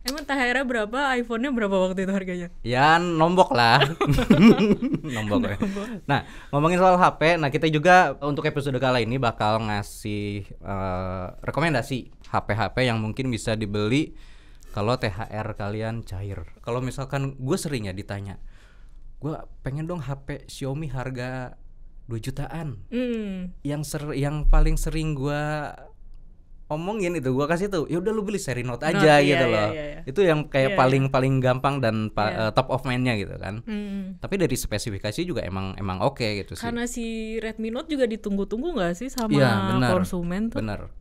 Emang THR berapa? iPhone-nya berapa waktu itu harganya? Ya nombok lah. Nombok ya. Nah, ngomongin soal HP, nah kita juga untuk episode kali ini bakal ngasih rekomendasi HP-HP yang mungkin bisa dibeli kalau THR kalian cair. Kalau misalkan gue sering ya ditanya, gue pengen dong HP Xiaomi harga 2 jutaan. Yang paling sering gue omongin itu, gue kasih tuh, ya udah lu beli seri Note aja gitu loh. Itu yang kayak paling gampang dan top of mind-nya gitu kan. Tapi dari spesifikasi juga emang oke gitu sih. Karena si Redmi Note juga ditunggu-tunggu nggak sih sama konsumen tuh? Bener.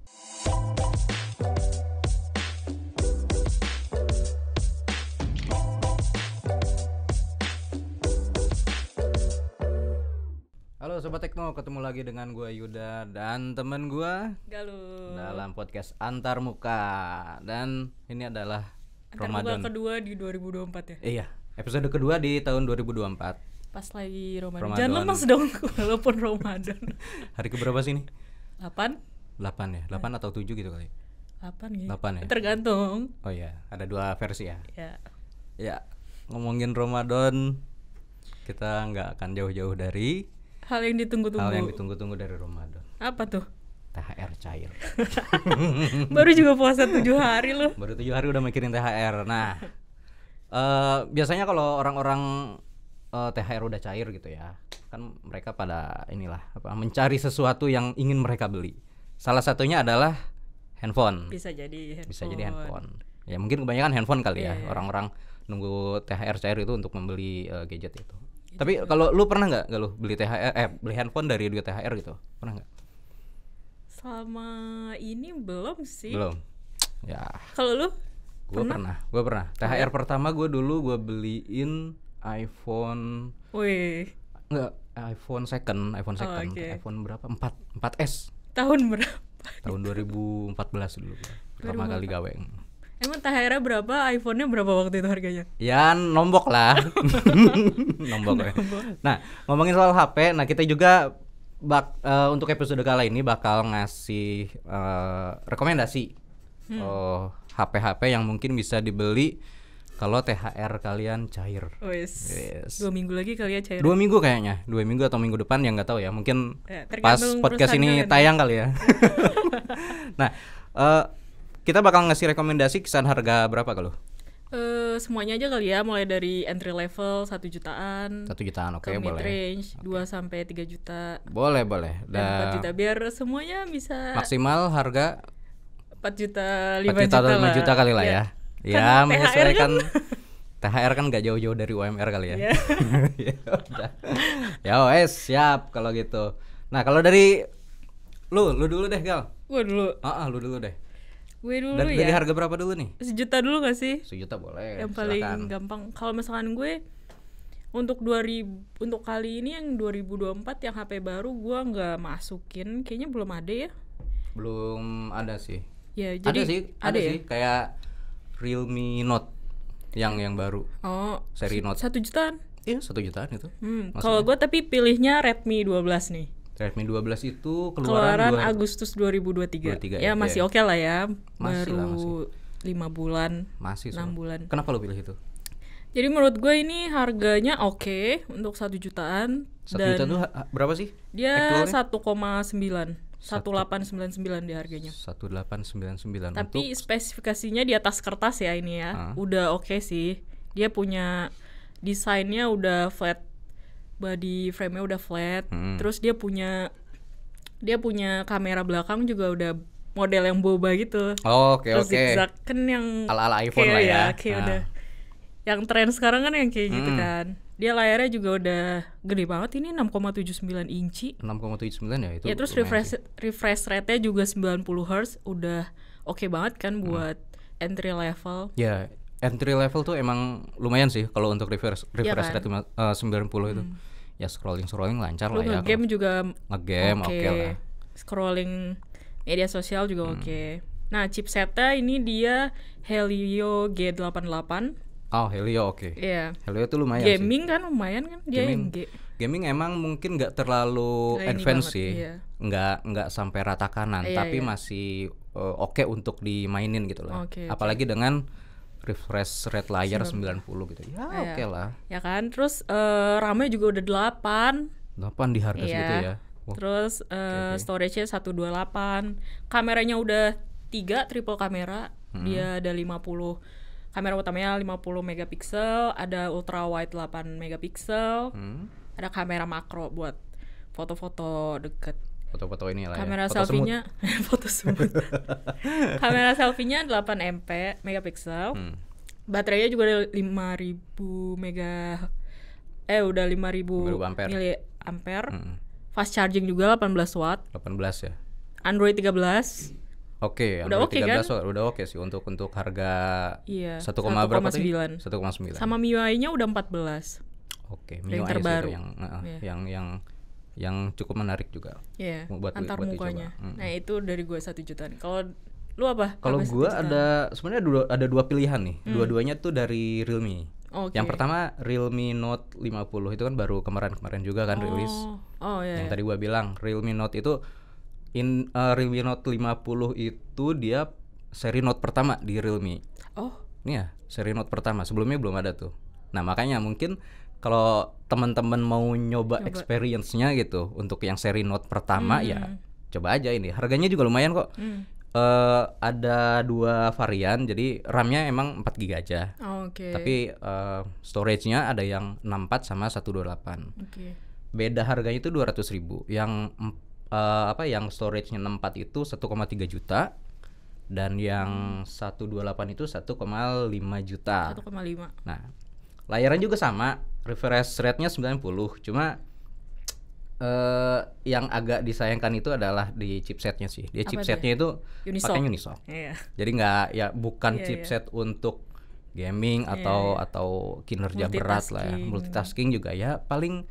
Halo Sobat Tekno, ketemu lagi dengan gue Yuda dan temen gue Galuh dalam podcast Antar Muka. Dan ini adalah Ramadan kedua di 2024 ya? Iya, episode kedua di tahun 2024. Pas lagi Ramadan. Jangan lemas dong walaupun Ramadan. Hari keberapa sih ini? 8 ya? 8 atau 7 gitu kali? 8 gitu. 8 ya? Tergantung. Oh iya, ada 2 versi ya? Ya, ngomongin Ramadan, kita nggak akan jauh-jauh dari hal yang ditunggu-tunggu dari Ramadan. Apa tuh? THR cair. Baru juga puasa 7 hari loh. Baru 7 hari udah mikirin THR. Nah, biasanya kalau orang-orang THR udah cair gitu ya, kan mereka pada mencari sesuatu yang ingin mereka beli. Salah satunya adalah handphone. Bisa jadi handphone. Ya mungkin kebanyakan handphone kali ya. Orang-orang nunggu THR cair itu untuk membeli gadget itu. Tapi kalau lu pernah nggak lu beli handphone dari duit THR gitu? Pernah nggak? Selama ini belum sih. Belum. Ya. Kalau lu? Gue pernah. THR pertama gue dulu gue beliin iPhone. Enggak, iPhone second. Okay. iPhone berapa? 4S. Tahun berapa? Tahun 2014 dulu. Pertama kali gawe. Emang THR berapa? iPhone-nya berapa waktu itu harganya? Ya nombok lah. Nombok ya. Nah, ngomongin soal HP, nah kita juga untuk episode kali ini bakal ngasih rekomendasi HP-HP yang mungkin bisa dibeli kalau THR kalian cair. Yes. 2 minggu lagi kali ya cair. 2 minggu kayaknya. 2 minggu atau minggu depan ya nggak tahu ya. Mungkin pas podcast ini tayang kali ya. Nah, kita bakal ngasih rekomendasi kisaran harga berapa kalau? Semuanya aja kali ya, mulai dari entry level 1 jutaan. 1 jutaan, oke, ke boleh. Mid range 2 sampai 3 juta. Boleh. Dan 4 juta biar semuanya bisa. Maksimal harga 4 juta 5 juta kali lah ya. Ya, menyesuaikan THR kan nggak jauh-jauh dari UMR kali ya. Ya wes, siap kalau gitu. Nah, kalau dari lu dulu deh, Gal. Gua dulu. Lu dulu deh. Gue dulu ya. Dari harga berapa dulu nih? 1 juta dulu gak sih? 1 juta boleh. Yang paling gampang. Kalau misalkan gue untuk kali ini yang 2024 yang HP baru gue nggak masukin, kayaknya belum ada ya. Belum ada sih. Ya, jadi ada sih kayak Realme Note yang baru. Seri Note. 1 jutaan? Iya, 1 jutaan itu. Kalau gue tapi pilihnya Redmi 12 nih. Redmi 12 itu keluaran Agustus 2023. Ya masih oke lah ya. Masih baru 5 bulan. Masih 6 bulan. Kenapa lo pilih itu? Jadi menurut gue ini harganya oke untuk 1 jutaan. 1 juta tuh berapa sih? Dia 1,9. 1899 di harganya. 1899. Tapi spesifikasinya di atas kertas ya ini ya. Udah oke sih. Dia punya desainnya udah flat. Body frame-nya udah flat. Terus dia punya kamera belakang juga udah model yang boba gitu. Oke. Zigzag kan yang ala-ala iPhone lah ya. Kayak udah. Yang tren sekarang kan yang kayak gitu kan. Dia layarnya juga udah gede banget, ini 6,79 inci. 6,79 ya itu. Ya terus refresh rate-nya juga 90 Hz, udah oke banget kan buat entry level. Ya, entry level tuh emang lumayan sih kalau untuk refresh rate 90 itu. Ya scrolling lancar lah ya. Nge-game juga oke lah. Scrolling media sosial juga oke. Nah, chipsetnya ini dia Helio G88. Oh, Helio oke. Iya. Helio tuh lumayan gaming sih. Kan lumayan kan dia gaming emang mungkin nggak terlalu advance sih. Iya. Nggak sampai rata kanan, tapi masih oke untuk dimainin gitu loh. Apalagi dengan refresh rate layar 90 gitu. Ya oke lah. Ya kan, terus RAM-nya juga udah 8 di harga segitu ya. Terus storage-nya 128, kameranya udah 3 triple kamera, dia ada 50, kamera utamanya 50 megapiksel, ada ultra wide 8 megapiksel, ada kamera makro buat foto-foto deket. Foto-foto ini lah kamera ya. Selfie-nya foto semut. Kamera selfie-nya 8 megapiksel. Baterainya juga ada 5000 udah 5000 miliampere. Fast charging juga 18 watt. 18 ya. Android 13. Oke, udah Android 13 kan? Udah oke sih untuk harga 1,9. berapa tadi? 1,9. Sama MIUI-nya udah 14. Oke, MIUI terbaru. Yang cukup menarik juga. Iya, buat mukanya. Nah, itu dari gue 1 jutaan. Kalau lu apa? Kalau gue sebenarnya ada 2 pilihan nih. Dua-duanya tuh dari Realme. Okay. Yang pertama Realme Note 50 itu kan baru kemarin juga kan rilis. Yang tadi gua bilang Realme Note itu Realme Note 50 itu dia seri Note pertama di Realme. Iya, seri Note pertama. Sebelumnya belum ada tuh. Nah, makanya mungkin kalau teman-teman mau nyoba experience-nya gitu untuk yang seri Note pertama ya coba aja ini. Harganya juga lumayan kok. Ada 2 varian, jadi RAM-nya emang 4 GB aja. Tapi storage-nya ada yang 64 sama 128. Beda harganya itu 200.000. Yang yang storage-nya 64 itu 1,3 juta dan yang 128 itu 1,5 juta. 1,5. Nah, layarnya juga sama, refresh rate-nya 90, cuma yang agak disayangkan itu adalah di chipsetnya sih. Dia chipsetnya itu pakai Unisoc. Jadi bukan chipset untuk gaming atau kinerja berat lah ya. Multitasking juga ya paling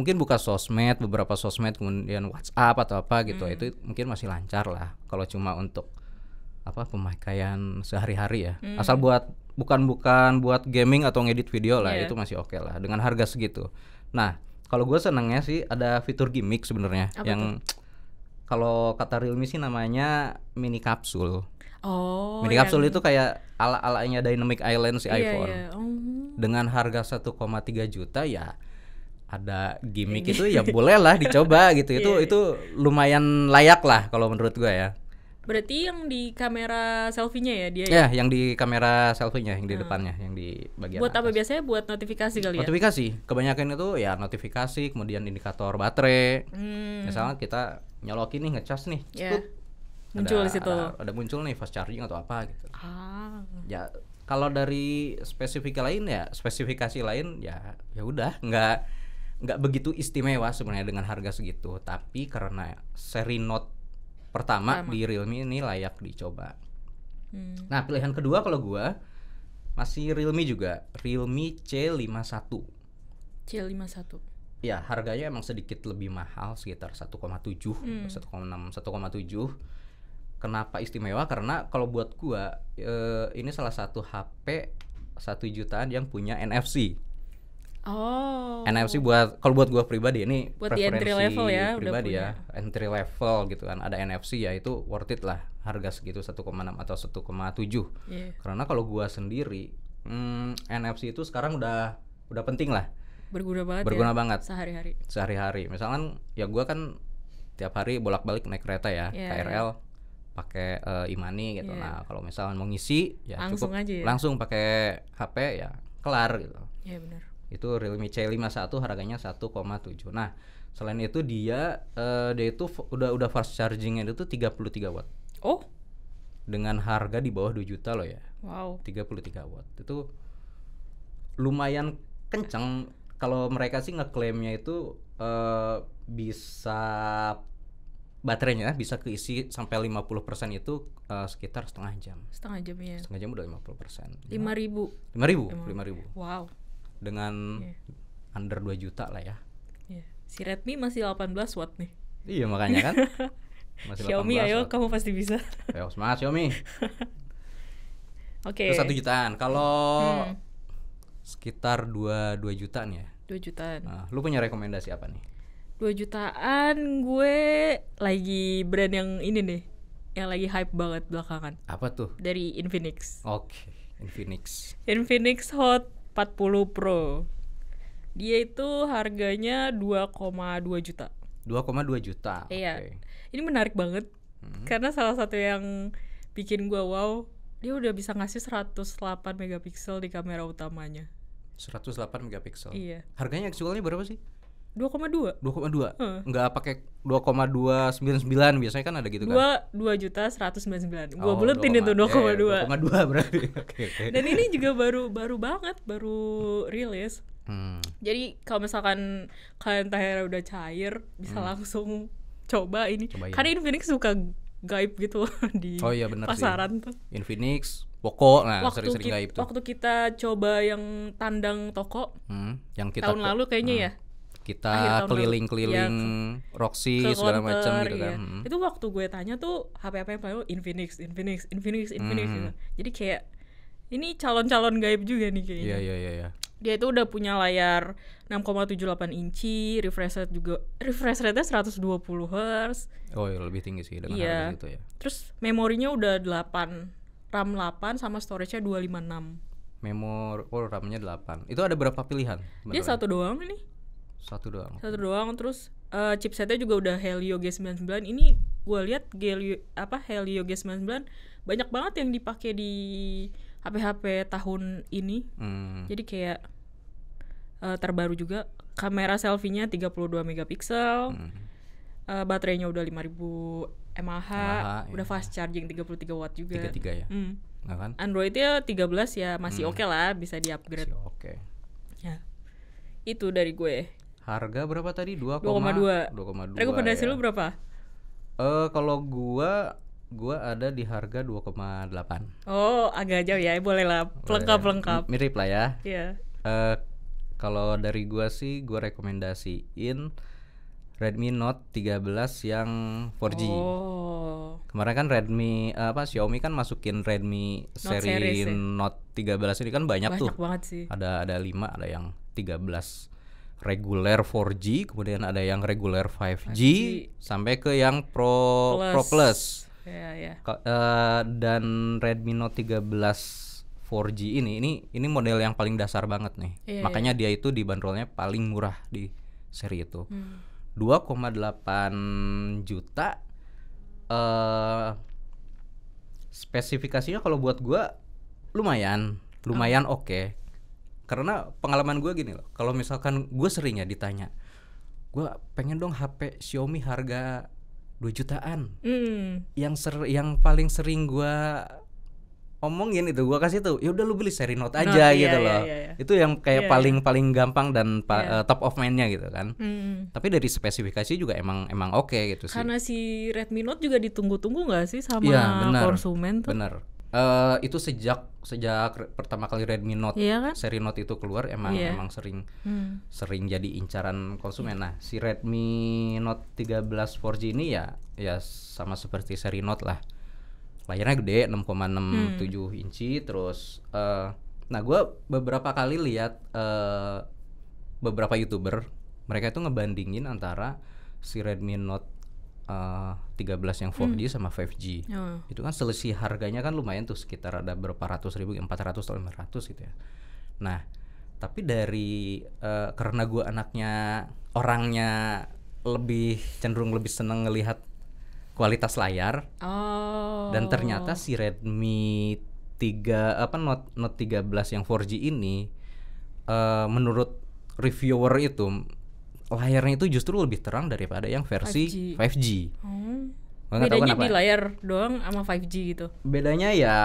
mungkin buka sosmed, beberapa sosmed, kemudian WhatsApp atau apa gitu. Itu mungkin masih lancar lah. Kalau cuma untuk pemakaian sehari-hari ya. Asal bukan buat gaming atau ngedit video lah, itu masih oke lah dengan harga segitu. Nah, kalau gue senengnya sih ada fitur gimmick sebenarnya yang kalau kata Realme sih namanya mini kapsul. Mini kapsul itu kayak ala-alanya Dynamic Island si iPhone. Dengan harga 1,3 juta ya ada gimmick itu ya boleh lah dicoba gitu. Itu lumayan layak lah kalau menurut gue ya. Berarti yang di kamera selfie-nya ya dia? Ya, yang di kamera selfie-nya, yang di depannya, yang di bagian buat atas. apa biasanya? Buat notifikasi kali ya? Notifikasi, kebanyakan itu ya notifikasi, kemudian indikator baterai. Misalnya kita nyolokin nih, ngecas nih, muncul di situ. Ada muncul nih fast charging atau apa gitu. Ya kalau dari spesifikasi lain ya udah nggak begitu istimewa sebenarnya dengan harga segitu. Tapi karena seri Note pertama di Realme ini layak dicoba. Nah, pilihan kedua kalau gua masih Realme juga, Realme C51. C51. Ya, harganya emang sedikit lebih mahal, sekitar 1,7, 1,6, 1,7. Kenapa istimewa? Karena kalau buat gua ini salah satu HP 1 jutaan yang punya NFC. NFC kalau buat gua pribadi ini buat preferensi entry level ya, pribadi ya, entry level gitu kan, ada NFC ya itu worth it lah harga segitu 1,6 atau 1,7. Karena kalau gua sendiri NFC itu sekarang udah penting lah, berguna banget sehari-hari. Misalkan ya gua kan tiap hari bolak-balik naik kereta ya, KRL pakai e-money gitu. Nah, kalau misalkan mau ngisi ya langsung cukup aja ya? Langsung pakai HP ya kelar gitu. Iya benar. Itu Realme C51 harganya 1,7. Nah, selain itu dia itu udah fast chargingnya itu 33 watt. Dengan harga di bawah 2 juta loh ya. 33 watt. Itu lumayan kenceng. Kalau mereka sih ngeklaimnya itu bisa baterainya bisa keisi sampai 50% itu sekitar setengah jam ya. Setengah jam udah 50%. 5.000. Wow. Dengan under 2 juta lah ya. Si Redmi masih 18 watt nih. Iya makanya kan. Masih Xiaomi ayo watt. Kamu pasti bisa. Ayo semangat Xiaomi. Oke. Itu 1 jutaan. Kalau sekitar 2 jutaan ya. 2 jutaan. Nah, lu punya rekomendasi apa nih? 2 jutaan gue lagi brand yang ini nih, yang lagi hype banget belakangan. Apa tuh? Dari Infinix. Oke. Infinix Hot 40 Pro. Dia itu harganya 2,2 juta. 2,2 juta. Iya. Okay. Ini menarik banget. Karena salah satu yang bikin gua wow, dia udah bisa ngasih 108 megapiksel di kamera utamanya. 108 megapiksel. Iya. Harganya actualnya berapa sih? 2,2. Nggak pakai 2,299 biasanya kan ada gitu kan. 2.199.000. Gua buletin itu 2,2. 2,2 berarti. Okay. Dan ini juga baru banget, baru rilis. Jadi kalau misalkan kalian tahera udah cair, bisa langsung coba ini. Karena Infinix suka gaib gitu di pasaran sih. Tuh. Infinix, Poco, sering-sering gaib tuh. Waktu kita coba yang tandang toko, yang kita tahun lalu kayaknya ya. Kita keliling-keliling Roxy segala macam gitu kan. Itu waktu gue tanya tuh HP yang paling Infinix gitu. Jadi kayak ini calon-calon gaib juga nih kayaknya. Iya. Dia itu udah punya layar 6,78 inci, refresh rate-nya 120 Hz. Oh iya, lebih tinggi sih dengan harga gitu ya. Terus memorinya udah 8, RAM 8 sama storage-nya 256. RAM-nya 8. Itu ada berapa pilihan? Dia satu doang ini. Satu doang. Terus chipsetnya juga udah Helio G99. Ini gue lihat Helio G99 banyak banget yang dipakai di HP-HP tahun ini. Jadi kayak terbaru juga. Kamera selfie-nya 32 megapiksel. Baterainya udah 5000 mAh. Udah fast charging 33 watt juga. 33 ya. Nah, kan? Android-nya 13 ya masih oke lah, bisa di-upgrade. Masih oke. Ya. Itu dari gue. Harga berapa tadi? 2,2. Rekomendasi lu berapa? Kalau gua ada di harga 2,8. Oh, agak jauh ya. Boleh lah, pelengkap. Mirip lah ya. Iya. Kalau dari gua sih gua rekomendasiin Redmi Note 13 yang 4G. Oh. Kemarin kan Xiaomi kan masukin Redmi seri Note 13 ini kan banyak tuh. Banyak banget sih. Ada 5, ada yang 13 reguler 4G, kemudian ada yang reguler 5G sampai ke yang Pro Plus. Yeah. Dan Redmi Note 13 4G ini model yang paling dasar banget nih. Makanya dia itu dibanderolnya paling murah di seri itu. 2,8 juta. Spesifikasinya kalau buat gua lumayan oke. Karena pengalaman gue gini loh, kalau misalkan gue sering ya ditanya, gue pengen dong HP Xiaomi harga 2 jutaan. Yang paling sering gue omongin itu, gue kasih tuh, ya udah lu beli seri Note aja gitu loh. Iya. Itu yang kayak paling gampang dan top of mind-nya gitu kan. Tapi dari spesifikasi juga emang oke gitu sih. Karena si Redmi Note juga ditunggu-tunggu nggak sih sama konsumen tuh? Bener. Itu sejak pertama kali Redmi Note seri Note itu keluar emang sering jadi incaran konsumen. Nah, si Redmi Note 13 4G ini ya sama seperti seri Note lah. Layarnya gede 6,67 inci terus nah gue beberapa kali lihat beberapa YouTuber mereka itu ngebandingin antara si Redmi Note 13 yang 4G sama 5G. Itu kan selisih harganya kan lumayan tuh, sekitar ada berapa ratus ribu, 400 atau 500 gitu ya. Nah, tapi dari karena gue orangnya cenderung lebih seneng ngelihat kualitas layar. Dan ternyata si Redmi Note 13 yang 4G ini menurut reviewer itu layarnya itu justru lebih terang daripada yang versi 5G. Bedanya di layar doang sama 5G gitu? Bedanya ya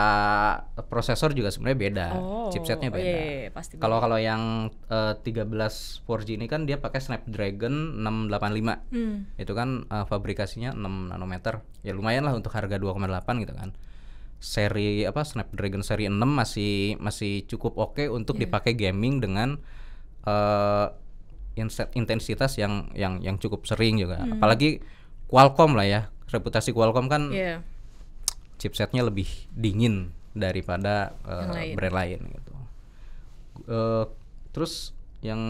prosesor juga sebenarnya beda, chipsetnya beda. Pasti. Kalau yang 13 4G ini kan dia pakai Snapdragon 685. Itu kan fabrikasinya 6 nanometer. Ya lumayan lah untuk harga 2,8 gitu kan. Snapdragon seri 6 masih cukup oke untuk dipakai gaming dengan intensitas yang cukup sering juga. Apalagi Qualcomm lah ya, reputasi Qualcomm kan chipsetnya lebih dingin daripada brand lain gitu. Terus yang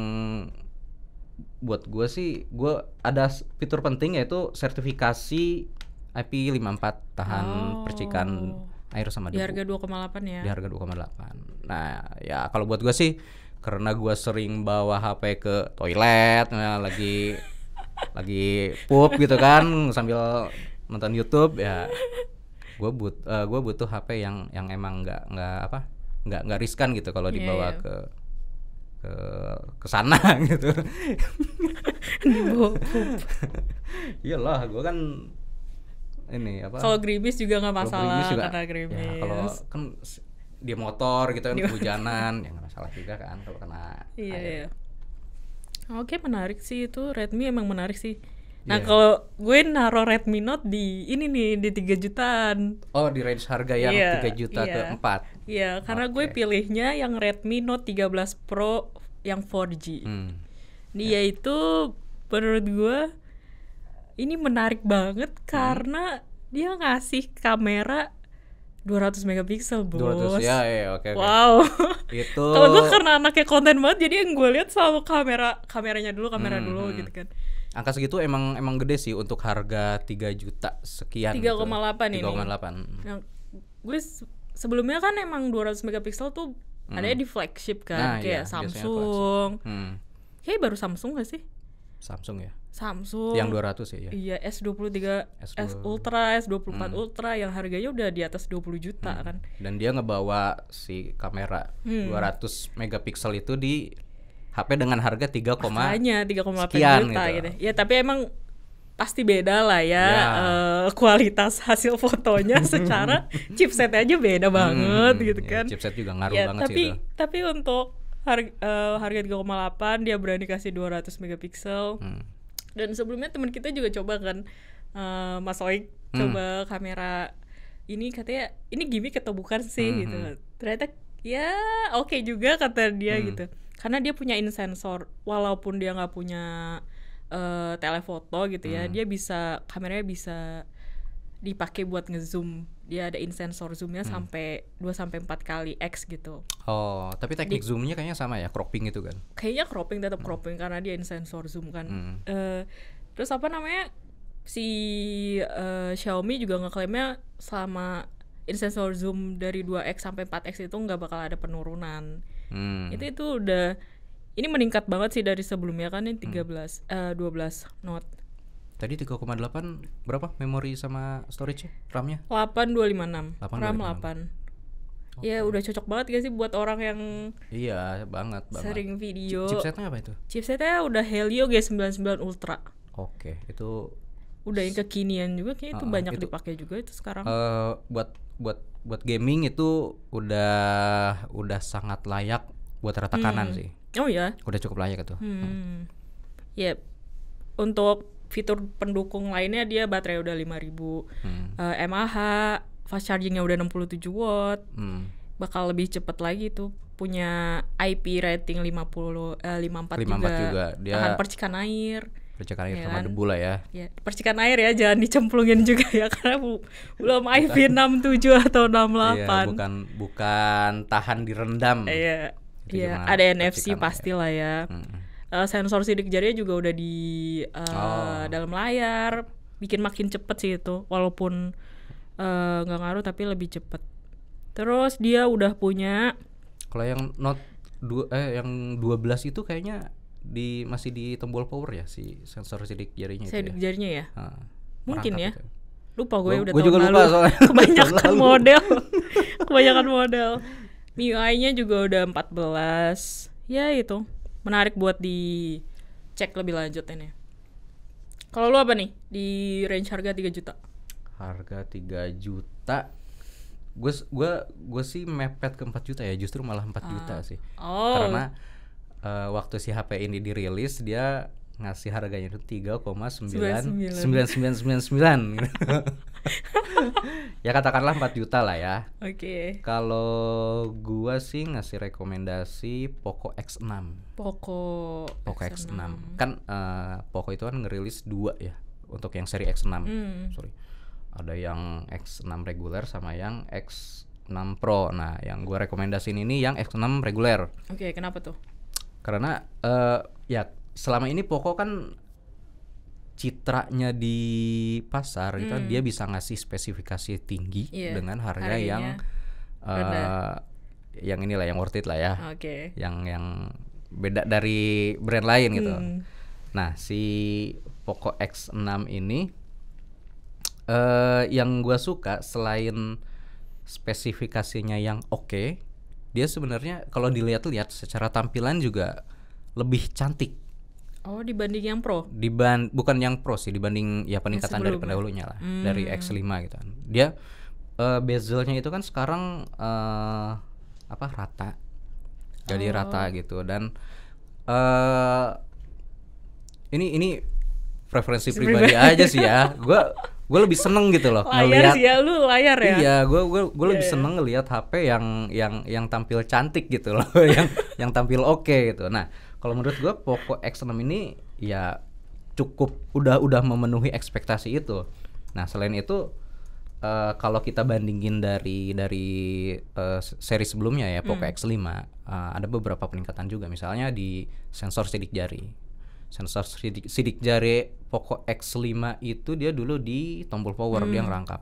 buat gue sih, gue ada fitur penting yaitu sertifikasi IP54 tahan percikan air sama debu. Di harga 2,8 ya. Di harga 2,8. Nah, ya kalau buat gue sih karena gue sering bawa HP ke toilet, lagi pup gitu kan sambil nonton YouTube ya. Gue butuh HP yang emang nggak riskan gitu kalau dibawa ke sana gitu. Dibawa pup. Iyalah, gue kan ini apa? Kalau gerimis juga nggak masalah juga, karena gerimis. Ya, kalau kan dia motor gitu kan kehujanan ya nggak masalah juga kan kalau kena Iya, air. iya. Oke, menarik sih itu. Redmi emang menarik sih. Nah, kalau gue naruh Redmi Note di ini nih di 3 jutaan. Oh, di range harga yang 3 juta ke 4. Iya, karena gue pilihnya yang Redmi Note 13 Pro yang 4G. Dia itu menurut gue ini menarik banget karena dia ngasih kamera 200 megapiksel, bos. 200 ya, oke. Wow. Itu kalau gue karena anaknya konten banget, jadi yang gue lihat selalu kameranya dulu gitu kan. Angka segitu emang gede sih untuk harga 3 juta sekian. 3,8 gitu. ini. 3,8. Yang gue sebelumnya kan emang 200 megapiksel tuh adanya di flagship kan, kayak Samsung. Kayak baru Samsung gak sih? Samsung ya. Samsung. Yang 200 ya. Iya, S23, S Ultra, S24 Ultra yang harganya udah di atas 20 juta kan. Dan dia ngebawa si kamera 200 megapiksel itu di HP dengan harga 3,8 juta gitu. Ya tapi emang pasti beda lah ya, kualitas hasil fotonya secara chipset aja beda banget gitu kan. Chipset juga ngaruh banget sih itu. Tapi untuk harga 3,8 dia berani kasih 200 megapiksel. Dan sebelumnya teman kita juga coba kan, Mas Oik coba kamera ini, katanya ini gimmick atau bukan sih gitu. Ternyata ya oke juga kata dia gitu. Karena dia punya in sensor, walaupun dia nggak punya telefoto gitu ya, dia kameranya bisa dipakai buat ngezoom. Dia ada in sensor zoomnya sampai 2-4 kali X gitu. Oh, tapi teknik zoomnya kayaknya sama ya, cropping itu kan? Kayaknya tetap cropping karena dia in sensor zoom kan. Terus apa namanya, si Xiaomi juga ngeklaimnya selama in sensor zoom dari 2x sampai 4x itu nggak bakal ada penurunan. Itu udah, ini meningkat banget sih dari sebelumnya kan, yang 12 Note. Tadi 3,8 berapa memori sama storage-nya? RAM-nya? 8256. RAM 8. Ya udah cocok banget gak sih buat orang yang banget sering video. Chipsetnya apa itu? Chipsetnya udah Helio G99 Ultra. Oke, itu udah yang kekinian juga, kayaknya itu banyak dipakai juga itu sekarang. Buat gaming itu udah sangat layak buat rata kanan sih. Oh ya. Udah cukup layak itu. Ya, untuk fitur pendukung lainnya dia baterai udah 5000 mAh, fast chargingnya udah 67 watt. Bakal lebih cepat lagi tuh, punya IP rating 54 juga. Dia tahan percikan air ya sama kan? Debu lah ya. Percikan air ya, jangan dicemplungin juga ya karena belum IP67 atau 68. Iya, bukan tahan direndam. Iya, ada NFC pastilah ya. Sensor sidik jarinya juga udah di dalam layar, bikin makin cepet sih itu, walaupun nggak ngaruh tapi lebih cepet. Terus dia udah punya, kalau yang Note yang 12 itu kayaknya masih di tombol power ya, si sensor sidik jarinya. Sidik jarinya ya? Mungkin ya. Itu. Lupa gue udah tahun juga lupa lalu. Kebanyakan model. MIUI-nya juga udah 14. Ya itu. Menarik buat dicek lebih lanjut ini. Kalau lu apa nih di range harga 3 juta? Harga 3 juta. Gue sih mepet ke 4 juta ya, justru malah 4 juta sih. Karena waktu si HP ini dirilis dia ngasih harganya itu 3,9999 gitu. Ya katakanlah 4 juta lah ya. Oke. Kalau gua sih ngasih rekomendasi Poco X6. Poco X6. Kan Poco itu kan ngerilis 2 ya untuk yang seri X6. Sorry. Ada yang X6 reguler sama yang X6 Pro. Nah, yang gua rekomendasiin ini yang X6 reguler. Oke, kenapa tuh? Karena ya selama ini Poco kan citranya di pasar itu dia bisa ngasih spesifikasi tinggi dengan harga yang yang inilah yang worth it lah ya. Yang beda dari brand lain gitu. Nah, si Poco X6 ini yang gua suka selain spesifikasinya yang oke, dia sebenarnya kalau dilihat-lihat secara tampilan juga lebih cantik. Oh, dibanding yang Pro? Bukan yang Pro sih, dibanding ya peningkatan dari pendahulunya lah, dari X5 gitu kan. Dia bezelnya itu kan sekarang rata. Jadi rata gitu, dan ini preferensi pribadi aja sih ya. Gue lebih seneng gitu loh ngelihat. Layar sih ya, lu layar ya. Iya, gue lebih seneng ngelihat HP yang tampil cantik gitu loh, yang tampil oke gitu. Nah, kalau menurut gue Poco X6 ini ya cukup udah memenuhi ekspektasi itu. Nah, selain itu kalau kita bandingin dari seri sebelumnya ya, Poco X5, ada beberapa peningkatan juga. Misalnya di sensor sidik jari. Sensor sidik jari Poco X5 itu dia dulu di tombol power, dia ngerangkap.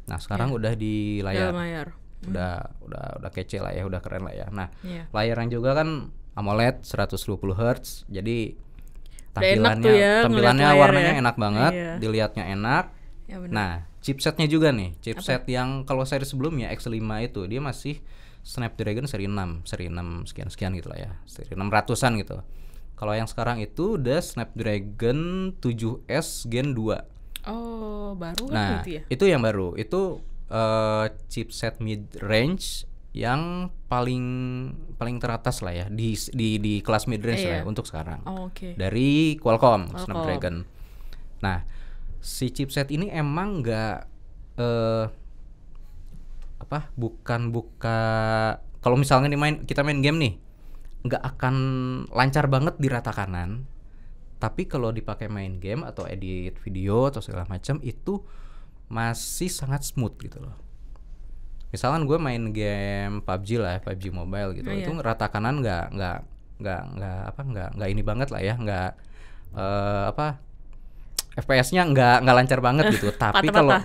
Nah, sekarang udah di layar. Udah kece lah ya, udah keren lah ya. Nah, layarnya juga kan AMOLED 120 Hz. Jadi tampilannya warnanya enak banget, dilihatnya enak. Ya, nah, chipsetnya juga nih, chipset yang kalau seri sebelumnya X5 itu dia masih Snapdragon seri 6 sekian gitu lah ya, seri 600-an gitu. Kalau yang sekarang itu udah Snapdragon 7S Gen 2. Oh, baru kan nah, itu ya? Itu yang baru. Itu chipset mid range yang paling teratas lah ya di kelas mid range lah ya untuk sekarang. Dari Qualcomm Snapdragon. Nah, si chipset ini emang nggak kalau misalnya kita main game nih, nggak akan lancar banget di rata kanan. Tapi kalau dipakai main game atau edit video atau segala macam itu masih sangat smooth gitu loh. Misalkan gue main game PUBG lah, PUBG Mobile gitu, itu rata kanan nggak ini banget lah ya, nggak FPS-nya nggak lancar banget gitu. Tapi kalau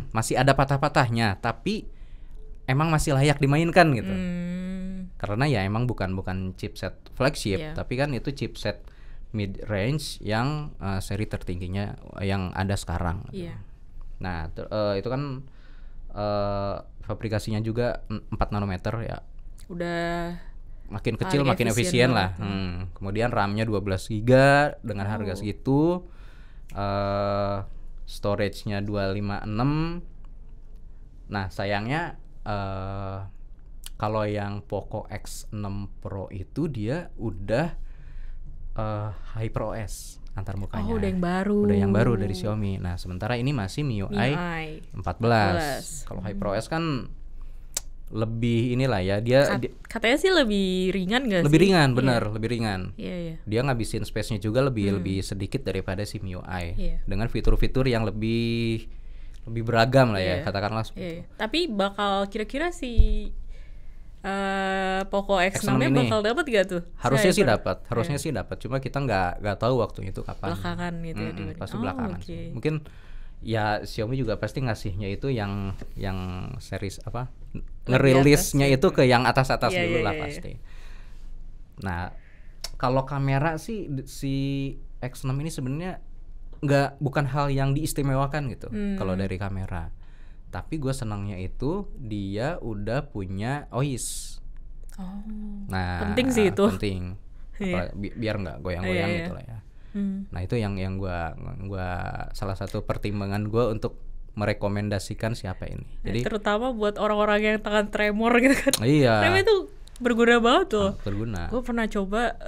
masih ada patah-patahnya, tapi emang masih layak dimainkan gitu. Karena ya emang bukan chipset flagship, tapi kan itu chipset mid range yang seri tertingginya yang ada sekarang. Nah, itu kan fabrikasinya juga 4 nanometer ya. Udah makin kecil makin efisien lah. Kemudian RAM-nya 12 GB dengan harga segitu. Storage-nya 256. Nah, sayangnya kalau yang Poco X6 Pro itu dia udah HyperOS antar mukanya. Udah yang baru. Udah yang baru dari Xiaomi. Nah, sementara ini masih MIUI 14. Kalau HyperOS kan lebih inilah ya, katanya sih lebih ringan nggak sih? Lebih ringan, benar, lebih ringan. Iya. Dia ngabisin space-nya juga lebih sedikit daripada si MIUI. Dengan fitur-fitur yang lebih beragam lah ya, katakanlah seperti itu. Tapi bakal kira-kira si Poco X6-nya bakal dapat gak tuh? Harusnya sih dapat. Cuma kita nggak tahu waktunya itu kapan. Belakangan gitu ya. Pasti belakangan. Mungkin ya Xiaomi juga pasti ngasihnya itu yang series ngerilisnya itu ke yang atas dulu lah pasti. Nah, kalau kamera sih si X6 ini sebenarnya bukan hal yang diistimewakan gitu kalau dari kamera. Tapi gue senangnya itu dia udah punya OIS. Nah, penting sih itu. Penting. Biar nggak goyang-goyang gitu lah ya. Nah, itu yang gua salah satu pertimbangan gue untuk merekomendasikan siapa ini. Jadi terutama buat orang-orang yang tangan tremor gitu kan. Iya. Tremor itu berguna banget tuh. Berguna. Gue pernah coba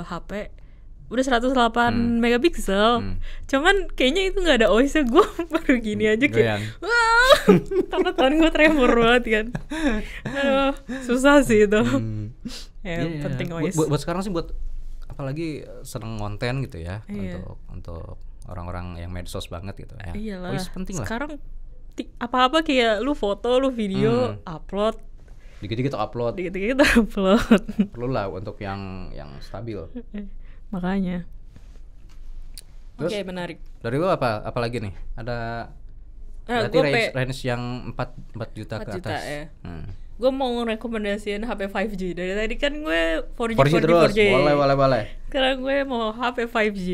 HP udah 108 megapiksel. Cuman kayaknya itu nggak ada OIS-nya. Gue baru gini aja kayak tangan gue tremor banget kan. Aduh, susah sih itu. Penting OIS. Buat sekarang sih, buat apalagi seneng konten gitu ya, untuk orang-orang yang medsos banget gitu ya. Iyalah. OIS penting lah. Sekarang apa-apa kayak lu foto, lu video, upload. Dikit-dikit upload. Perlu lah untuk yang stabil. Makanya. Oke, menarik. Dari lu apa lagi nih? Ada berarti range yang 4 juta ke atas. Ya. Gue mau rekomendasiin HP 5G. Dari tadi kan gue 4G terus. Boleh. Sekarang gue mau HP 5G.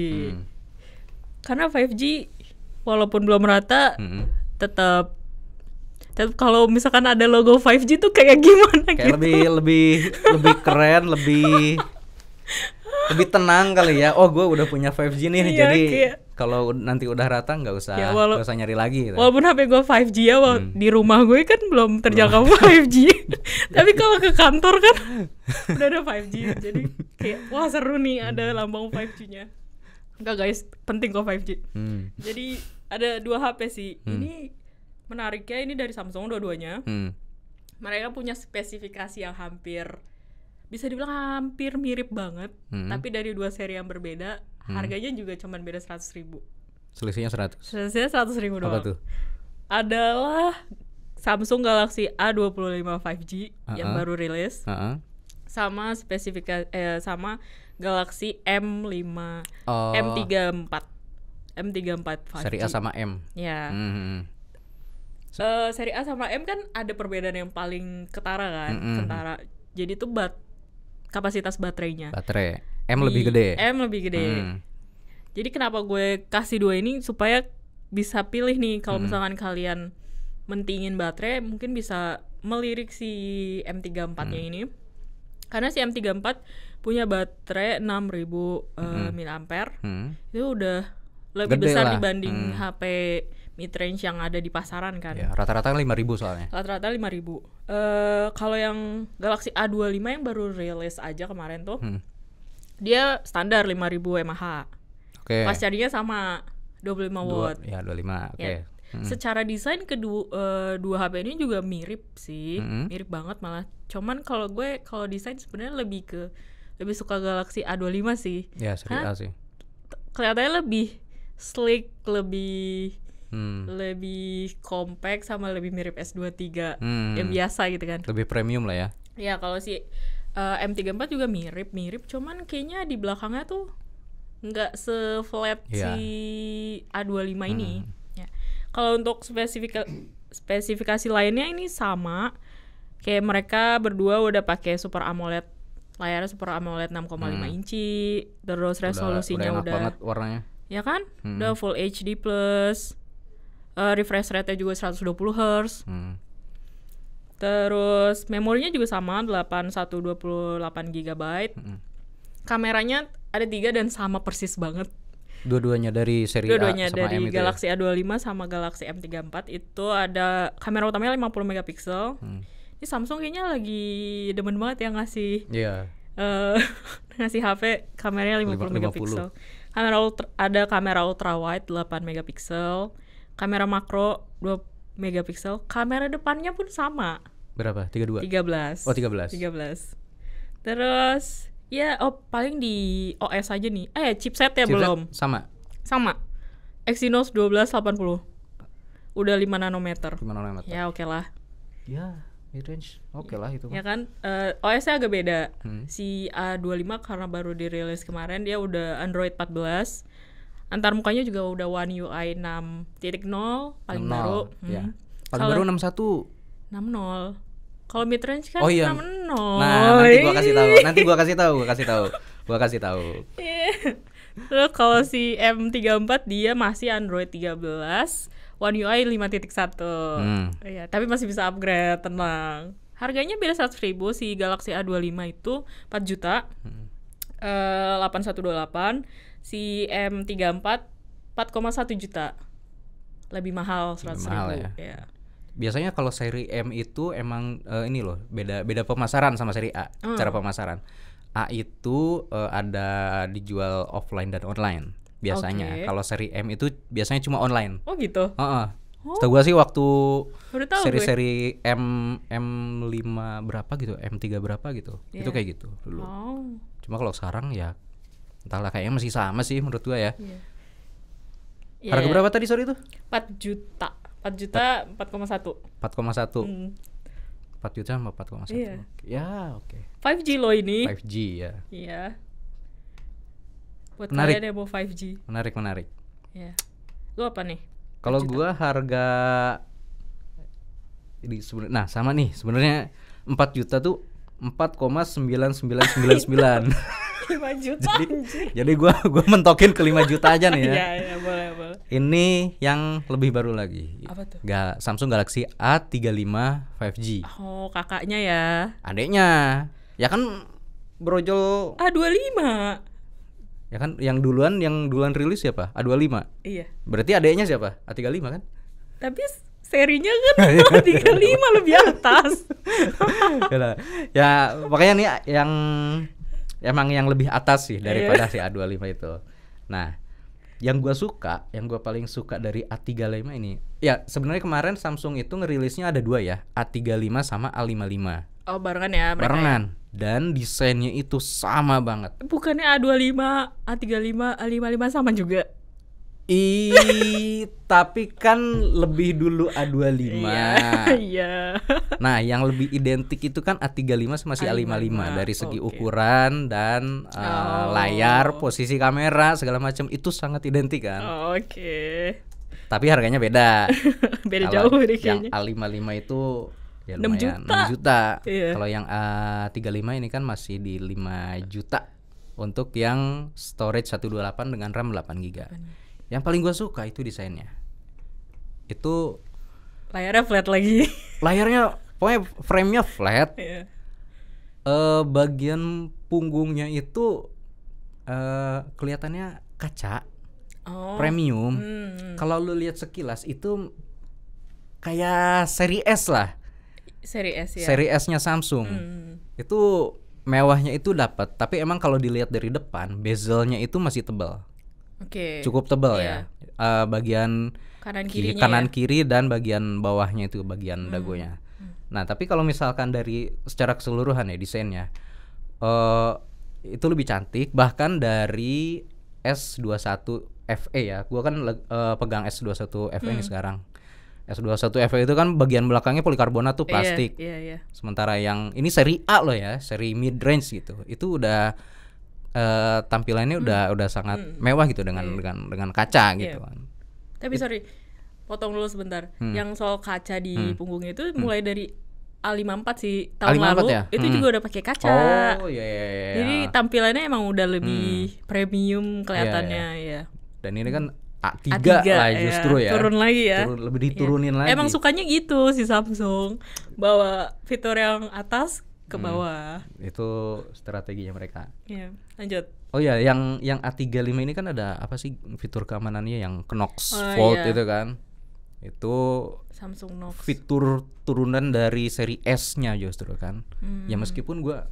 Karena 5G walaupun belum rata, tetap kalau misalkan ada logo 5G tuh kayak gimana kayak gitu. lebih keren, lebih tenang kali ya. Oh, gue udah punya 5G nih, jadi kalau nanti udah rata nggak usah nyari lagi gitu. Walaupun HP gue 5G ya, di rumah gue kan belum terjangkau 5G. Tapi kalau ke kantor kan udah ada 5G, jadi kayak wah seru nih ada lambang 5G-nya. Enggak guys, penting kok 5G. Jadi ada 2 HP sih. Ini menariknya ini dari Samsung dua-duanya. Mereka punya spesifikasi yang bisa dibilang hampir mirip banget, tapi dari 2 seri yang berbeda. Harganya juga cuman beda 100.000. Selisihnya 100.000 doang. Apa tuh? Adalah Samsung Galaxy A25 5G yang baru rilis. Sama sama Galaxy M34 5G. Seri A sama M. Ya. Seri A sama M kan ada perbedaan yang paling ketara kan, Jadi tuh kapasitas baterainya. M lebih gede. Jadi kenapa gue kasih 2 ini supaya bisa pilih nih kalau misalkan kalian mentingin baterai, mungkin bisa melirik si M34-nya ini. Karena si M34 punya baterai 6.000 mAh. Itu udah lebih gede besar lah. Dibanding HP mid-range yang ada di pasaran kan. Ya, rata-rata 5.000 soalnya. Rata-rata 5.000. Kalau yang Galaxy A25 yang baru rilis aja kemarin tuh, dia standar 5.000 mAh. Pas chargingnya sama 25 watt. Ya, 25. Oke. Ya. Secara desain dua HP ini juga mirip sih. Mirip banget malah. Cuman kalau desain sebenarnya lebih suka Galaxy A25 sih. Ya, seri A sih. Kelihatannya lebih sleek, lebih compact, sama lebih mirip S23 yang biasa gitu kan. Lebih premium lah ya. Ya, kalau si M34 juga mirip, cuman kayaknya di belakangnya tuh nggak se-flat si A25 ini. Ya. Kalau untuk spesifikasi lainnya ini sama. Kayak mereka berdua udah pakai Super AMOLED, layarnya Super AMOLED 6,5 inci, terus resolusinya udah enak banget warnanya. Ya kan? Udah Full HD+, refresh rate-nya juga 120 Hz. Terus memorinya juga sama, 8128 GB. Kameranya ada 3 dan sama persis banget. Dua-duanya dari seri A sama dari M itu Galaxy ya? A25 sama Galaxy M34 itu ada kamera utamanya 50 megapiksel. Ini Samsung kayaknya lagi demen banget ya ngasih ngasih HP kameranya 50 megapiksel. Ada kamera ultra wide 8 megapiksel, kamera makro 2 megapiksel, kamera depannya pun sama. Berapa? 32? 13. Oh, 13. Terus paling di OS aja nih. Chipset belum. Sama. Exynos 1280. Udah 5 nanometer. Ya oke lah. Ya, mid-range. Oke lah itu. Ya kan, OS-nya agak beda. Si A25 karena baru dirilis kemarin, dia udah Android 14. Antar mukanya juga udah One UI 6.0 paling 6.0, baru. Ya. Paling baru 61. 6.0. Kalau mid range kan 6.0. Nah, nanti gua kasih tahu. Terus kalau si M34 dia masih Android 13, One UI 5.1. Ya, tapi masih bisa upgrade, tenang. Harganya beda 100.000. Si Galaxy A25 itu 4 juta. 8128. Si M34 4,1 juta. Lebih mahal 100.000 ya. Biasanya kalau seri M itu emang ini loh, beda pemasaran sama seri A. Cara pemasaran. A itu ada dijual offline dan online biasanya. Kalau seri M itu biasanya cuma online. Oh gitu. Setahu gua sih waktu seri-seri M5 berapa gitu, M3 berapa gitu. Itu kayak gitu dulu. Cuma kalau sekarang ya entahlah, kayaknya masih sama sih menurut gua ya. Harga berapa tadi sorry itu? 4 juta. 4 juta 4,1. 4,1. 4 juta sama 4,1. Ya, oke. 5G loh ini. 5G ya. Iya. Buat Menarik. kalian yang mau 5G. Menarik. Ya. Lu apa nih? Kalau gua harga ini sebenarnya, nah sama nih sebenarnya 4 juta tuh 4,9999. 5 juta. Jadi gua mentokin ke 5 juta aja nih ya. Iya, boleh. Ini yang lebih baru lagi. Apa tuh? Samsung Galaxy A35 5G. Oh, kakaknya ya. Adeknya. Ya kan brojol. A25. Ya kan yang duluan rilis siapa? A25. Iya. Berarti adeknya siapa? A35 kan? Tapi serinya kan A35 lebih atas. Ya makanya nih yang emang yang lebih atas sih daripada si A25 itu. Nah, yang gua paling suka dari A35 ini, ya sebenarnya kemarin Samsung itu ngerilisnya ada 2 ya, A35 sama A55. Oh, barengan ya mereka. Barengan. Dan desainnya itu sama banget. Bukannya A25, A35, A55 sama juga? Tapi kan lebih dulu A25. Iya. Nah, yang lebih identik itu kan A35 sama si A55 dari segi ukuran dan layar, posisi kamera segala macam itu sangat identik kan. Oke. Tapi harganya beda. Beda jauh deh Yang kayaknya. A55 itu ya 6 lumayan, juta. 6 juta. Iya. Kalau yang A35 ini kan masih di 5 juta untuk yang storage 128 dengan RAM 8 GB. Yang paling gue suka itu desainnya. Itu Layarnya flat lagi. layarnya pokoknya frame-nya flat. Iya. Bagian punggungnya itu kelihatannya kaca premium. Kalau lu lihat sekilas itu kayak seri S lah. Seri S ya. Seri S-nya Samsung. Itu mewahnya itu dapat, tapi emang kalau dilihat dari depan bezelnya itu masih tebal. Oke. Cukup tebal ya. Bagian kanan kiri dan bagian bawahnya itu bagian dagunya. Nah, tapi kalau misalkan dari secara keseluruhan ya desainnya itu lebih cantik bahkan dari S21 FE ya. Gua kan pegang S21 FE ini sekarang. S21 FE itu kan bagian belakangnya polikarbonat tuh plastik. Iya. Sementara yang ini seri A loh ya, seri mid range gitu. Itu udah tampilannya udah sangat mewah gitu dengan kaca gitu kan. Tapi sorry, potong dulu sebentar. Yang soal kaca di punggungnya itu mulai dari A54 sih tahun A54 lalu ya? itu juga udah pakai kaca. Oh iya. Jadi tampilannya emang udah lebih premium kelihatannya ya. Dan ini kan A3 lah justru ya. Turun lagi ya. Lebih diturunin lagi. Emang sukanya gitu si Samsung, bawa fitur yang atas ke bawah. Itu strateginya mereka. Iya, lanjut. Oh ya, yang A35 ini kan ada apa sih fitur keamanannya yang Knox Vault itu kan. Itu Samsung Knox. Fitur turunan dari seri S-nya justru kan. Ya meskipun ya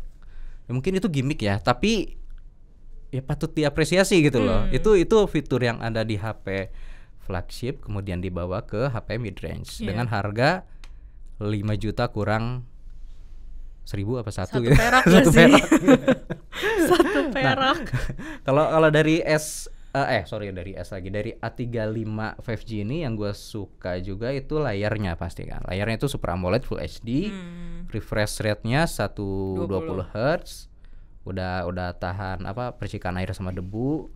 mungkin itu gimmick ya, tapi ya patut diapresiasi gitu loh. Itu fitur yang ada di HP flagship kemudian dibawa ke HP mid range dengan harga 5 juta kurang 1.000 apa satu gitu. Perak Satu sih? perak. Satu perak. Kalau dari dari S lagi, dari A35 5G ini yang gue suka juga itu layarnya pasti kan. Layarnya itu Super AMOLED Full HD, refresh rate-nya 120 Hz, udah tahan percikan air sama debu.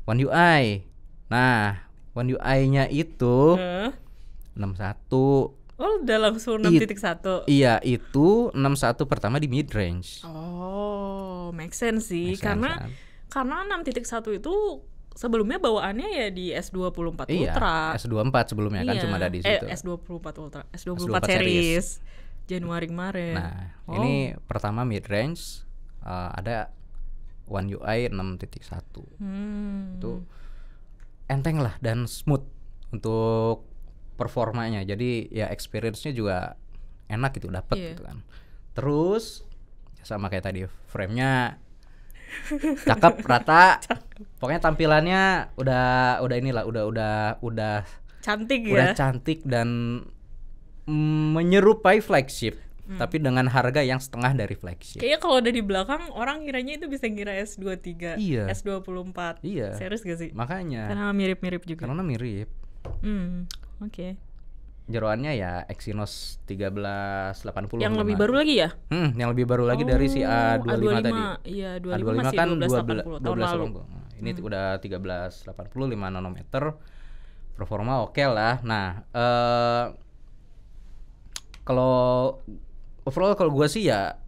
One UI, nah One UI-nya itu 61. Oh, udah langsung 6.1. Iya, itu 61 pertama di mid range. Oh, make sense sih. Karena 6.1 itu sebelumnya bawaannya ya di S24 Ultra. S24 sebelumnya kan cuma ada di situ. S24 Ultra, S24 series. Januari kemarin. Nah, ini pertama mid range ada One UI 6.1. Itu enteng lah dan smooth untuk performanya. Jadi ya experience-nya juga enak gitu, dapet gitu kan. Terus sama kayak tadi, frame-nya cakep, rata. Pokoknya tampilannya udah cantik ya. Udah cantik dan menyerupai flagship. Tapi dengan harga yang setengah dari flagship. Kayaknya kalau ada di belakang orang kiranya itu bisa ngira S23, S24. Iya. Serius gak sih? Makanya. Karena mirip-mirip juga. Karena mirip. Oke. Jeroannya ya Exynos 1380. Yang lebih baru lagi ya? Yang lebih baru lagi dari si A25 tadi. Iya, A25 A25 masih kan 1280 tahun lalu. Ini udah 1385 nanometer, performa oke lah. Nah, kalau overall kalau gue sih ya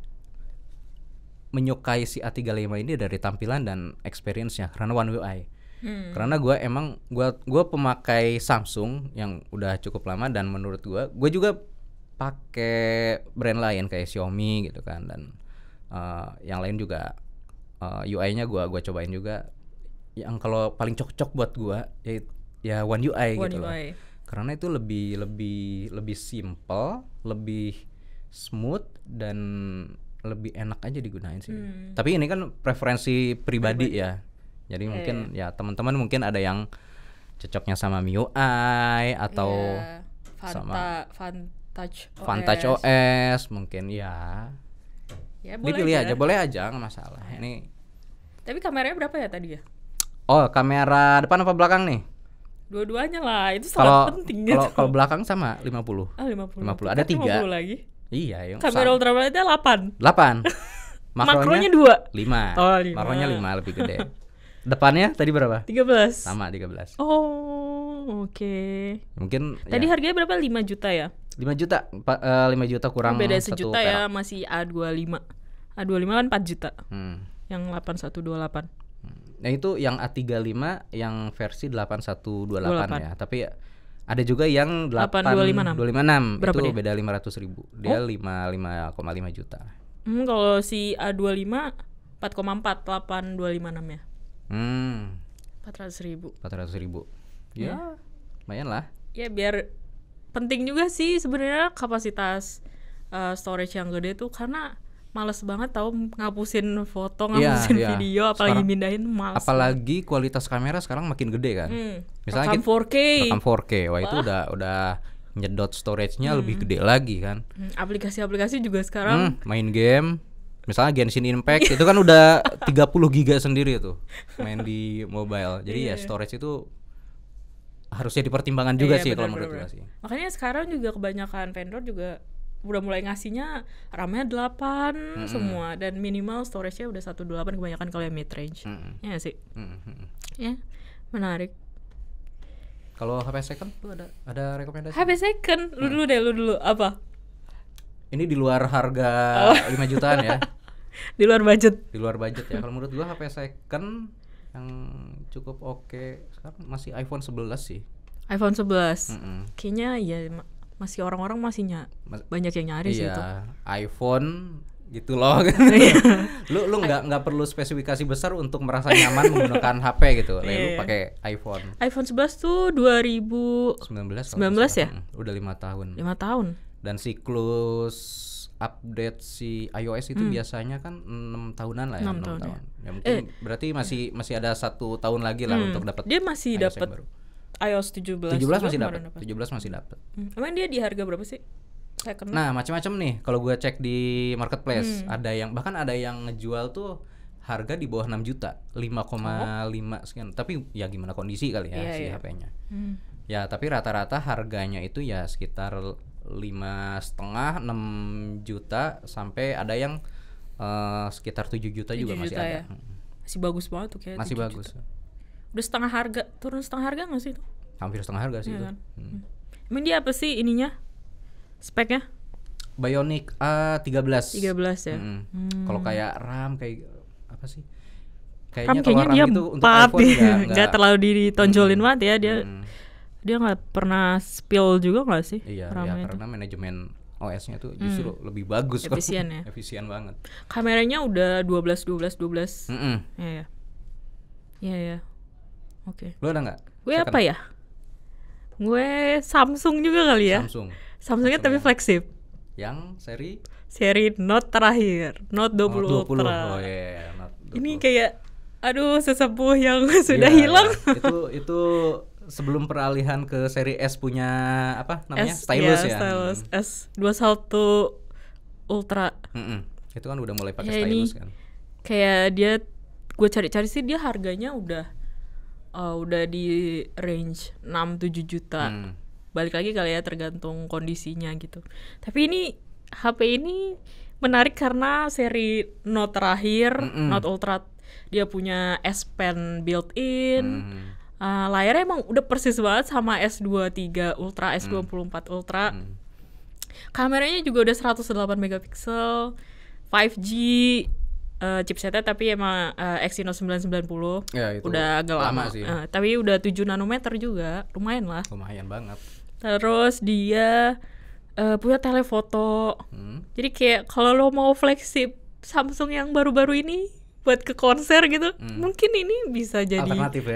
menyukai si A35 ini dari tampilan dan experience-nya karena One UI. Karena gue pemakai Samsung yang udah cukup lama, dan menurut gue juga pakai brand lain kayak Xiaomi gitu kan, dan yang lain juga UI-nya gue cobain juga. Yang kalau paling cocok buat gue ya One UI gitu loh. Karena itu lebih simple, lebih smooth, dan lebih enak aja digunain sih. Tapi ini kan preferensi pribadi ya. Jadi mungkin ya teman-teman mungkin ada yang cocoknya sama MIUI atau sama Vantage OS mungkin ya dipilih aja, boleh aja, nggak masalah. Ini. Tapi kameranya berapa ya tadi ya? Oh, kamera depan apa belakang nih? Dua-duanya lah, itu sangat penting gitu. Kalau belakang sama 50. 50. Ada 3. 50 lagi. Iya, yang kamera ultravioletnya 8. Makronya 2. 5. Oh, 5. Makronya 5 lebih gede. Depannya tadi berapa? 13. Sama 13. Oh, oke. Mungkin tadi harganya berapa? 5 juta ya? 5 juta. 5 juta kurang beda 1 sejuta perak. Ya, masih A25. A25 kan 4 juta. Yang 8128. Nah, itu yang A35 yang versi 8128 ya. Tapi ada juga yang 8256. Berapa itu dia? beda 500.000. Dia 5,5 juta. Kalau si A25 4,4 8256 ya. 400.000. Ya, lumayan lah. Ya biar penting juga sih sebenarnya kapasitas storage yang gede tuh, karena males banget tahu ngapusin foto, ngapusin video, apalagi sekarang, mindahin males. Apalagi kualitas kamera sekarang makin gede kan. Misalnya rekam 4K. Rekam 4K. Wah, itu udah nyedot storage-nya lebih gede lagi kan. Aplikasi-aplikasi juga sekarang main game. Misalnya Genshin Impact itu kan udah 30 giga sendiri tuh main di mobile. Jadi ya storage itu harusnya dipertimbangkan juga sih kalau menurut gue sih. Makanya sekarang juga kebanyakan vendor juga udah mulai ngasihnya RAM-nya 8 semua, dan minimal storage-nya udah 128 kebanyakan kalau yang mid range. Ya sih. Ya, menarik. Kalau HP second tuh ada rekomendasi? HP second, lu dulu apa? Ini di luar harga 5 jutaan ya. Di luar budget. Di luar budget ya. Kalau menurut gua HP second yang cukup oke sekarang masih iPhone 11 sih. iPhone 11. Kayaknya ya masih orang-orang banyak yang nyari sih itu. Iya, iPhone gitu loh. lu nggak perlu spesifikasi besar untuk merasa nyaman menggunakan HP gitu. Lu pakai iPhone. iPhone 11 tuh 2019 ya? Udah 5 tahun. 5 tahun. Dan siklus update si iOS itu biasanya kan 6 tahunan lah ya. 6 tahun. Ya mungkin berarti masih ada 1 tahun lagi lah untuk dapat. Dia masih dapat iOS 17. 17 masih dapat. Emang dia di harga berapa sih? Nah, macam-macam nih. Kalau gue cek di marketplace, ada yang ngejual tuh harga di bawah 6 juta, 5,5 sekian. Tapi ya gimana kondisi kali ya si HP-nya. Ya, tapi rata-rata harganya itu ya sekitar 5,5 6 juta sampai ada yang sekitar 7 juta juga masih ada. Ya? Masih bagus banget tuh kayak. Masih bagus. Juta. Udah setengah harga, turun setengah harga nggak sih itu? Hampir setengah harga sih itu. Kan? Emang dia apa sih ininya? Speknya? Bionic A13. 13 ya. Kalau kayak RAM kayak apa sih? Kayaknya dia itu untuk iPhone nggak terlalu ditonjolin banget ya dia nggak pernah spill juga nggak sih? Iya, karena manajemen OS-nya tuh justru lebih bagus, efisien ya. Efisien banget. Kameranya udah 12. Iya. Oke. Lu ada nggak? Gue apa ya? Gue Samsung juga kali ya. Samsungnya tapi flagship. Yang seri Note terakhir, Note 20 Ultra. Oh iya, Note 20. Ini kayak aduh sesepuh yang sudah hilang. Itu sebelum peralihan ke seri S punya apa namanya? Stylus ya. Stylus S21 Ultra. Itu kan udah mulai pakai stylus kan. Kayak dia gue cari-cari sih dia harganya udah di range 6-7 juta. Balik lagi kali ya tergantung kondisinya gitu. Tapi ini HP ini menarik karena seri Note terakhir, Note Ultra, dia punya S Pen built-in. Layarnya emang udah persis banget sama S23 Ultra, S24 Ultra. Kameranya juga udah 108 megapiksel, 5G chipsetnya, tapi emang Exynos 990. Ya, itu udah agak lama sih. Tapi udah 7 nanometer juga, lumayan lah. Lumayan banget. Terus dia punya telefoto. Jadi kayak kalau lo mau flagship Samsung yang baru-baru ini buat ke konser gitu, mungkin ini bisa jadi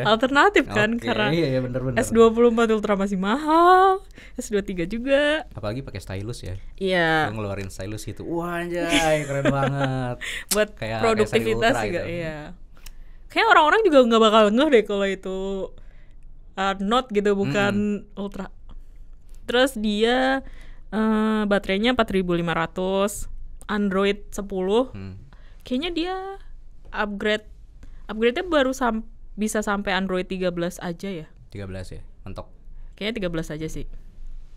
alternatif kan, karena iya, bener. S24 Ultra masih mahal, S23 juga. Apalagi pakai stylus ya. Iya. Lo ngeluarin stylus itu, wah anjay, keren banget. Buat kayak produktivitas juga, gitu. iya. Kayak orang-orang juga nggak bakal ngeh deh kalau itu Note gitu, bukan Ultra. Terus dia baterainya 4500, Android 10. Kayaknya dia upgrade-nya baru bisa sampai Android 13 aja ya. 13 ya, mentok. Kayaknya 13 aja sih.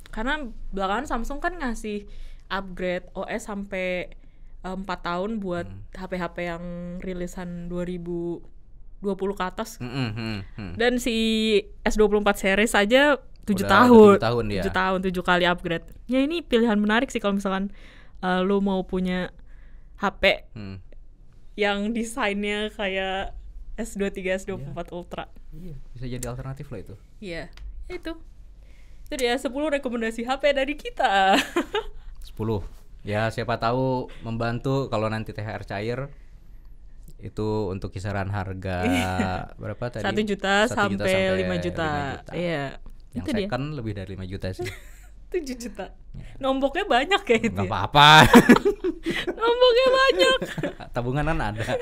Karena belakangan Samsung kan ngasih upgrade OS sampai 4 tahun buat HP-HP yang rilisan 2020 ke atas. Dan si S24 series aja 7 tahun. 7 tahun, 7 kali upgrade. Ya ini pilihan menarik sih kalau misalkan lo mau punya HP yang desainnya kayak S23, S24 Ultra. Iya, bisa jadi alternatif loh itu. Iya, itu dia 10 rekomendasi HP dari kita. 10. Ya, siapa tahu membantu kalau nanti THR cair. Itu untuk kisaran harga berapa tadi? 1 juta sampai 5 juta. Iya. Yang itu second dia lebih dari 5 juta sih. 7 juta. Nomboknya banyak kayak itu. Gak apa-apa. Nomboknya banyak. Tabungan kan ada.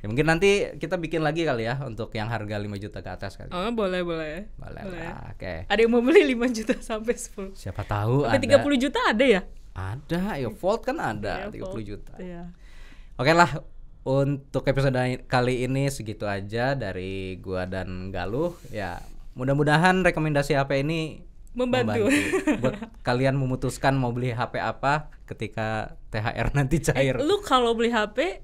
Ya, mungkin nanti kita bikin lagi kali ya untuk yang harga 5 juta ke atas kali. Oh, boleh. Boleh. Lah, oke. Ada yang mau beli 5 juta sampai 10. Siapa tahu sampai ada. 30 juta ada ya? Ada, ya Fold kan ada, 30 Fold. juta. Iya. Oke lah, untuk episode kali ini segitu aja dari gua dan Galuh. Ya, mudah-mudahan rekomendasi HP ini membantu buat kalian memutuskan mau beli HP apa ketika THR nanti cair. Lu kalau beli HP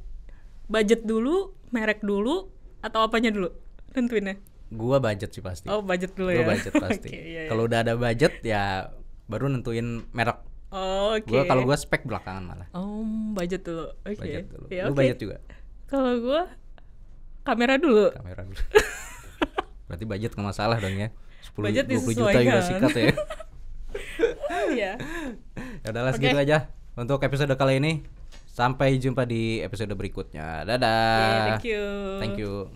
budget dulu, merek dulu, atau apanya dulu tentuinnya? Gua budget sih pasti. Oh, budget dulu ya. Gua budget pasti. Okay, iya. Kalau udah ada budget ya baru nentuin merek. Oh, oke. Okay. Gua spek belakangan malah. Oh, budget dulu. Oke. Budget dulu. Ya, lu budget juga? Kalau gua kamera dulu. Berarti budget nggak masalah dong ya. 10 20 juta juga sikat ya. Iya. Ya udahlah segitu aja untuk episode kali ini. Sampai jumpa di episode berikutnya. Dadah. Yeah, thank you. Thank you.